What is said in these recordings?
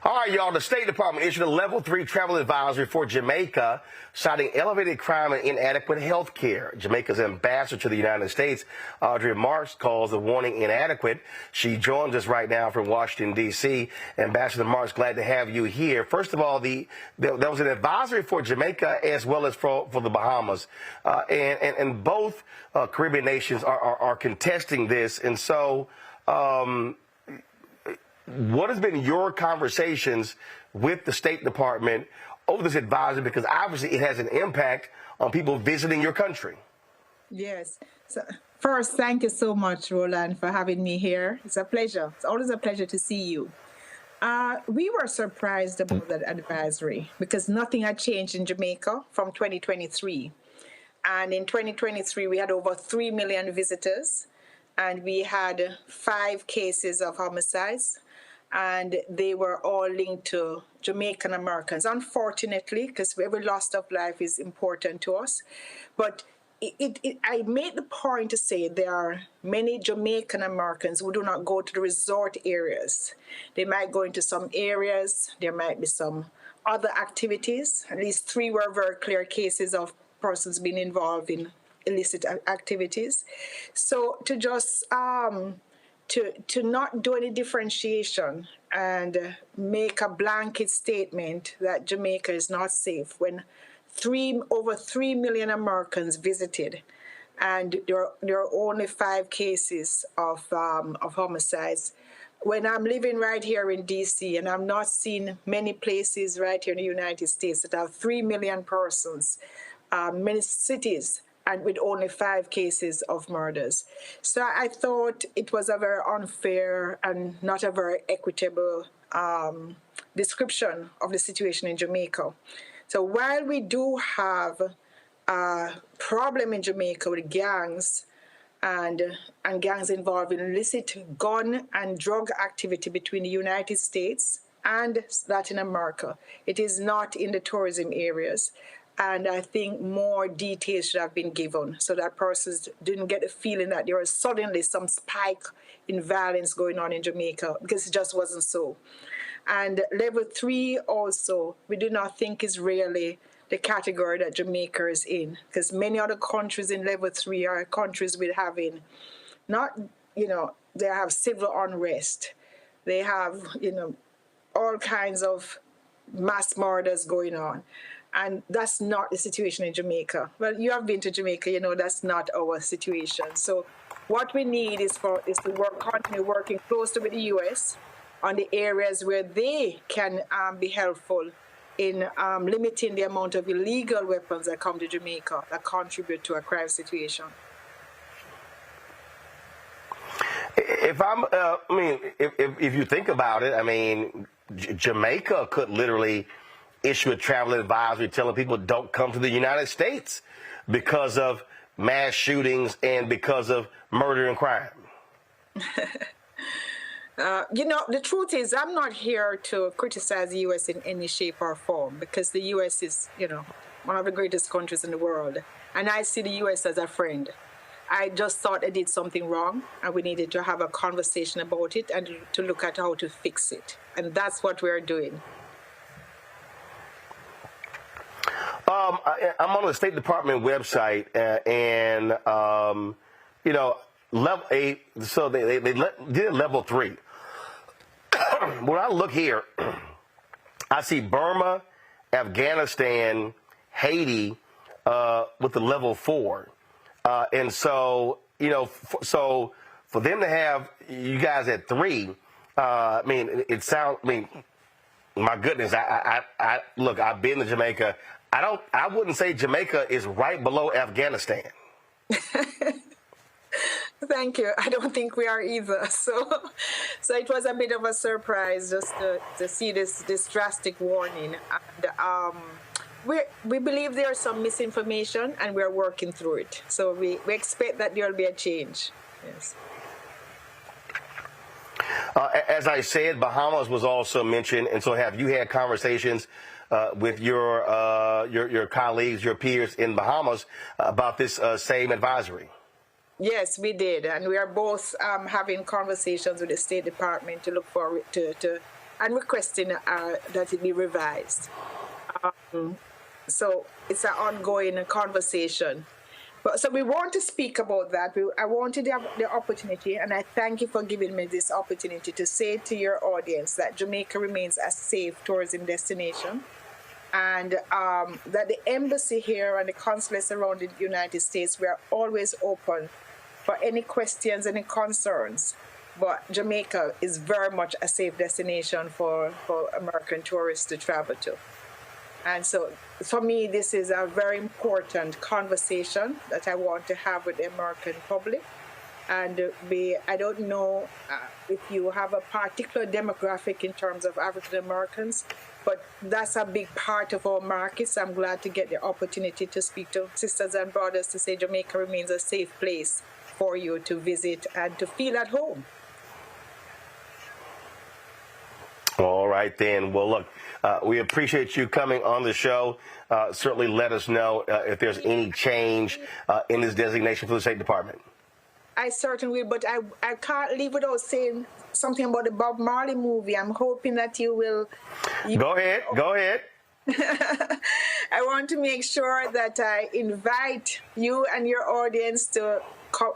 All right, y'all. The State Department issued a Level 3 travel advisory for Jamaica, citing elevated crime and inadequate health care. Jamaica's ambassador to the United States, Audrey Marks, calls the warning inadequate. She joins us right now from Washington, D.C. Ambassador Marks, glad to have you here. First of all, there was an advisory for Jamaica as well as for the Bahamas. And both Caribbean nations are contesting this. And so what has been your conversations with the State Department over this advisory? Because obviously it has an impact on people visiting your country. Yes. So first, thank you so much, Roland, for having me here. It's a pleasure. It's always a pleasure to see you. We were surprised about that advisory because nothing had changed in Jamaica from 2023. And in 2023, we had over 3 million visitors, and we had 5 cases of homicides. And they were all linked to Jamaican Americans, unfortunately, because every loss of life is important to us. But I made the point to say there are many Jamaican Americans who do not go to the resort areas. They might go into some areas. There might be some other activities. At least 3 were very clear cases of persons being involved in illicit activities. So to just to not do any differentiation and make a blanket statement that Jamaica is not safe when over 3 million Americans visited, and there are only 5 cases of homicides. When I'm living right here in D.C. and I'm not seeing many places right here in the United States that have 3 million persons, many cities, and with only 5 cases of murders. So I thought it was a very unfair and not a very equitable description of the situation in Jamaica. So while we do have a problem in Jamaica with gangs and gangs involved in illicit gun and drug activity between the United States and Latin America, it is not in the tourism areas. And I think more details should have been given so that persons didn't get the feeling that there was suddenly some spike in violence going on in Jamaica, because it just wasn't so. And level 3 also, we do not think is really the category that Jamaica is in, because many other countries in level 3 are countries with having not, they have civil unrest. They have, all kinds of mass murders going on. And that's not the situation in Jamaica. Well, you have been to Jamaica, that's not our situation. So what we need is to continue working closely with the U.S. on the areas where they can be helpful in limiting the amount of illegal weapons that come to Jamaica that contribute to a crime situation. If you think about it, Jamaica could literally issue a travel advisory telling people don't come to the United States because of mass shootings and because of murder and crime. The truth is, I'm not here to criticize the U.S. in any shape or form, because the U.S. is, one of the greatest countries in the world. And I see the U.S. as a friend. I just thought I did something wrong, and we needed to have a conversation about it and to look at how to fix it. And that's what we're doing. I'm on the State Department website, level 8. So they did level 3. When I look here, I see Burma, Afghanistan, Haiti with the level 4, and so so for them to have you guys at 3, it sounds. My goodness, look, I've been to Jamaica. I wouldn't say Jamaica is right below Afghanistan. Thank you. I don't think we are either. So it was a bit of a surprise just to see this drastic warning. And we believe there's some misinformation, and we're working through it. So we expect that there will be a change. Yes. As I said, Bahamas was also mentioned, and so have you had conversations with your colleagues, your peers in Bahamas about this same advisory? Yes, we did, and we are both having conversations with the State Department to look forward to and requesting that it be revised. So it's an ongoing conversation. But so we want to speak about that. I wanted to have the opportunity, and I thank you for giving me this opportunity to say to your audience that Jamaica remains a safe tourism destination, and that the embassy here and the consulates around the United States, we are always open for any questions, any concerns. But Jamaica is very much a safe destination for American tourists to travel to. And so for me, this is a very important conversation that I want to have with the American public. And I don't know if you have a particular demographic in terms of African Americans, but that's a big part of our market. So I'm glad to get the opportunity to speak to sisters and brothers to say Jamaica remains a safe place for you to visit and to feel at home. All right, then. Well, look, we appreciate you coming on the show. Certainly let us know if there's any change in this designation for the State Department. I certainly will, but I can't leave without saying something about the Bob Marley movie. I'm hoping that you will... Go ahead. I want to make sure that I invite you and your audience to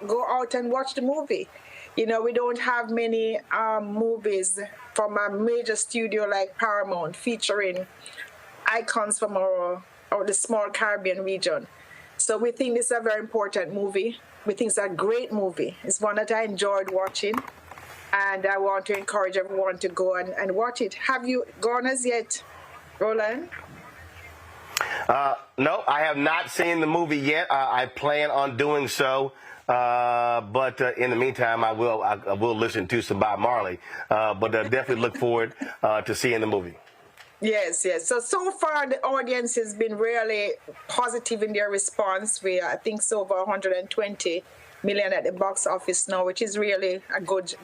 go out and watch the movie. You know, we don't have many movies from a major studio like Paramount featuring icons from the small Caribbean region. So we think this is a very important movie. We think it's a great movie. It's one that I enjoyed watching, and I want to encourage everyone to go and watch it. Have you gone as yet, Roland? No, I have not seen the movie yet. I plan on doing so. But in the meantime, I will listen to some Bob Marley. But definitely look forward to seeing the movie. Yes. So far, the audience has been really positive in their response. I think it's over 120 million at the box office now, which is really a good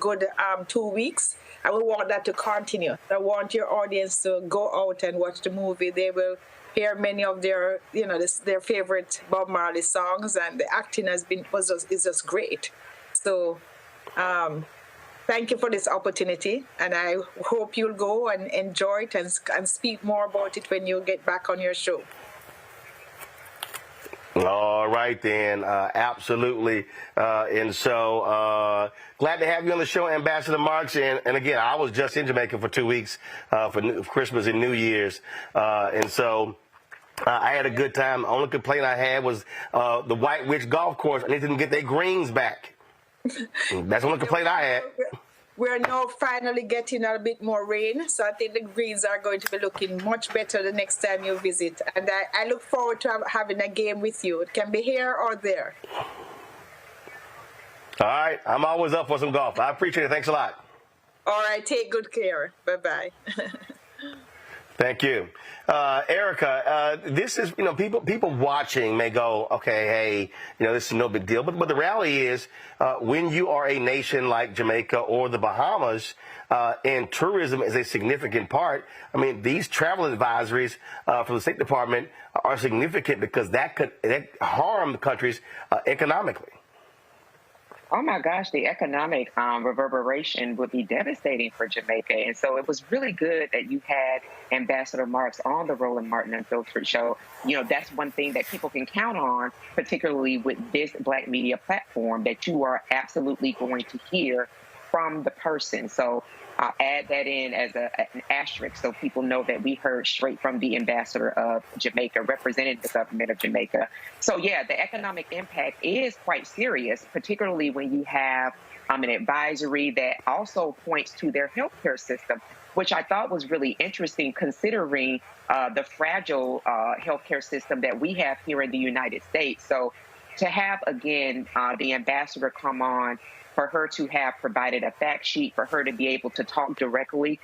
2 weeks. I will want that to continue. I want your audience to go out and watch the movie. They will hear many of their favorite Bob Marley songs, and the acting is just great. So, thank you for this opportunity, and I hope you'll go and enjoy it and speak more about it when you get back on your show. All right, then. Absolutely. And so glad to have you on the show, Ambassador Marks. And again, I was just in Jamaica for 2 weeks for Christmas and New Year's. And so I had a good time. The only complaint I had was the White Witch Golf Course. I need them to get their greens back. That's the only complaint I had. We're now finally getting a bit more rain, so I think the greens are going to be looking much better the next time you visit. And I look forward to having a game with you. It can be here or there. All right. I'm always up for some golf. I appreciate it. Thanks a lot. All right. Take good care. Bye-bye. Thank you. Erica, this is, people watching may go, okay, hey, this is no big deal. But the reality is when you are a nation like Jamaica or the Bahamas and tourism is a significant part, these travel advisories from the State Department are significant because that could harm the countries economically. Oh my gosh, the economic reverberation would be devastating for Jamaica. And so it was really good that you had Ambassador Marks on the Roland Martin Unfiltered show. That's one thing that people can count on, particularly with this Black media platform, that you are absolutely going to hear from the person. So I'll add that in as an asterisk so people know that we heard straight from the ambassador of Jamaica, representing the government of Jamaica. So, yeah, the economic impact is quite serious, particularly when you have an advisory that also points to their healthcare system, which I thought was really interesting considering the fragile healthcare system that we have here in the United States. So to have, again, the ambassador come on, for her to have provided a fact sheet, for her to be able to talk directly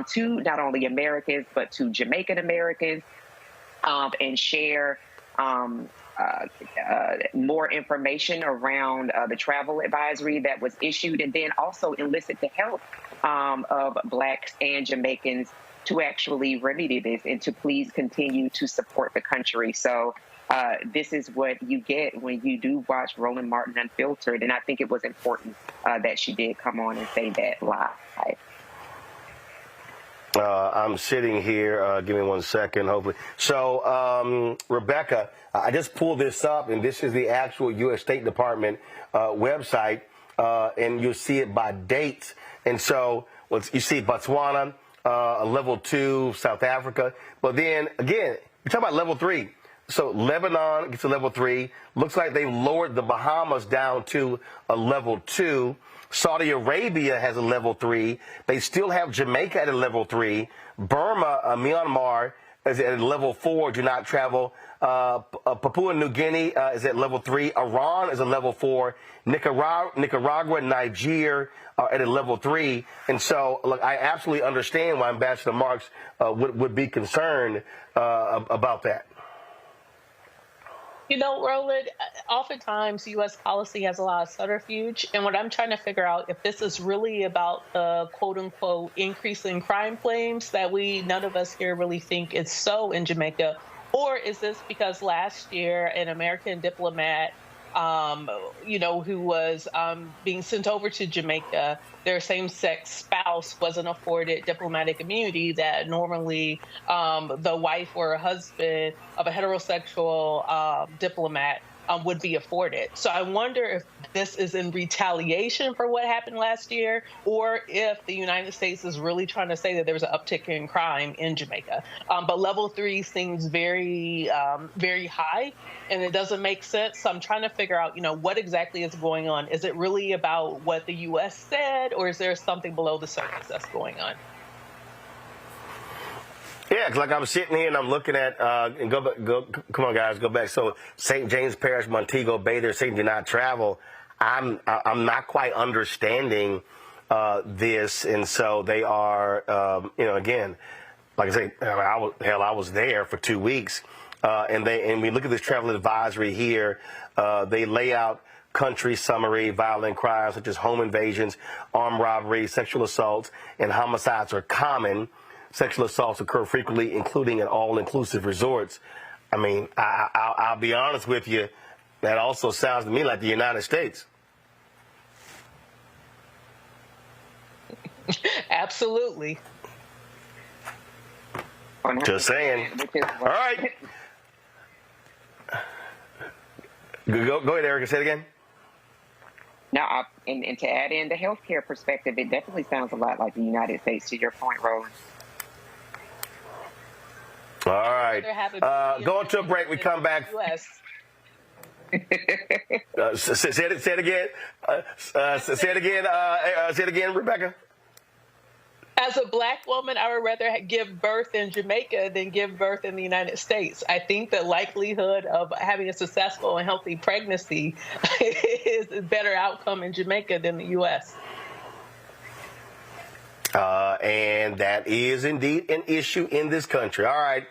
to not only Americans, but to Jamaican Americans and share more information around the travel advisory that was issued, and then also elicit the help of Blacks and Jamaicans to actually remedy this and to please continue to support the country. So this is what you get when you do watch Roland Martin Unfiltered. And I think it was important that she did come on and say that live. I'm sitting here. Give me 1 second, hopefully. So, Rebecca, I just pulled this up, and this is the actual U.S. State Department website, and you'll see it by dates. And so, you see Botswana, a level 2, South Africa. But then, again, you're talking about level 3. So Lebanon gets a level 3. Looks like they lowered the Bahamas down to a level 2. Saudi Arabia has a level 3. They still have Jamaica at a level 3. Burma, Myanmar is at a level 4. Do not travel. Papua New Guinea is at level 3. Iran is a level 4. Nicaragua, Niger are at a level 3. And so, look, I absolutely understand why Ambassador Marks would be concerned about that. You know, Roland, oftentimes U.S. policy has a lot of subterfuge. And what I'm trying to figure out, if this is really about the quote unquote increase in crime claims that none of us here really think is so in Jamaica, or is this because last year an American diplomat, who was being sent over to Jamaica, their same-sex spouse wasn't afforded diplomatic immunity that normally the wife or husband of a heterosexual diplomat would be afforded. So I wonder if this is in retaliation for what happened last year, or if the United States is really trying to say that there was an uptick in crime in Jamaica. But level 3 seems very, very high, and it doesn't make sense. So I'm trying to figure out, what exactly is going on. Is it really about what the U.S. said, or is there something below the surface that's going on? Yeah, 'cause like I'm sitting here and I'm looking at, and come on guys, go back. So St. James Parish, Montego Bay, they're saying do not travel. I'm not quite understanding this, and so they are, again, like I say, I was there for 2 weeks, and we look at this travel advisory here. They lay out country summary: violent crimes such as home invasions, armed robbery, sexual assaults, and homicides are common. Sexual assaults occur frequently, including at all-inclusive resorts. I mean, I'll be honest with you, that also sounds to me like the United States. Absolutely. Just saying. All right. Go ahead, Erica. Say it again. Now, and to add in the healthcare perspective, it definitely sounds a lot like the United States, to your point, Roland. All right. Going to a break. We come back. Say it again. Say it again, Rebecca. As a Black woman, I would rather give birth in Jamaica than give birth in the United States. I think the likelihood of having a successful and healthy pregnancy is a better outcome in Jamaica than the U.S. And that is indeed an issue in this country. All right.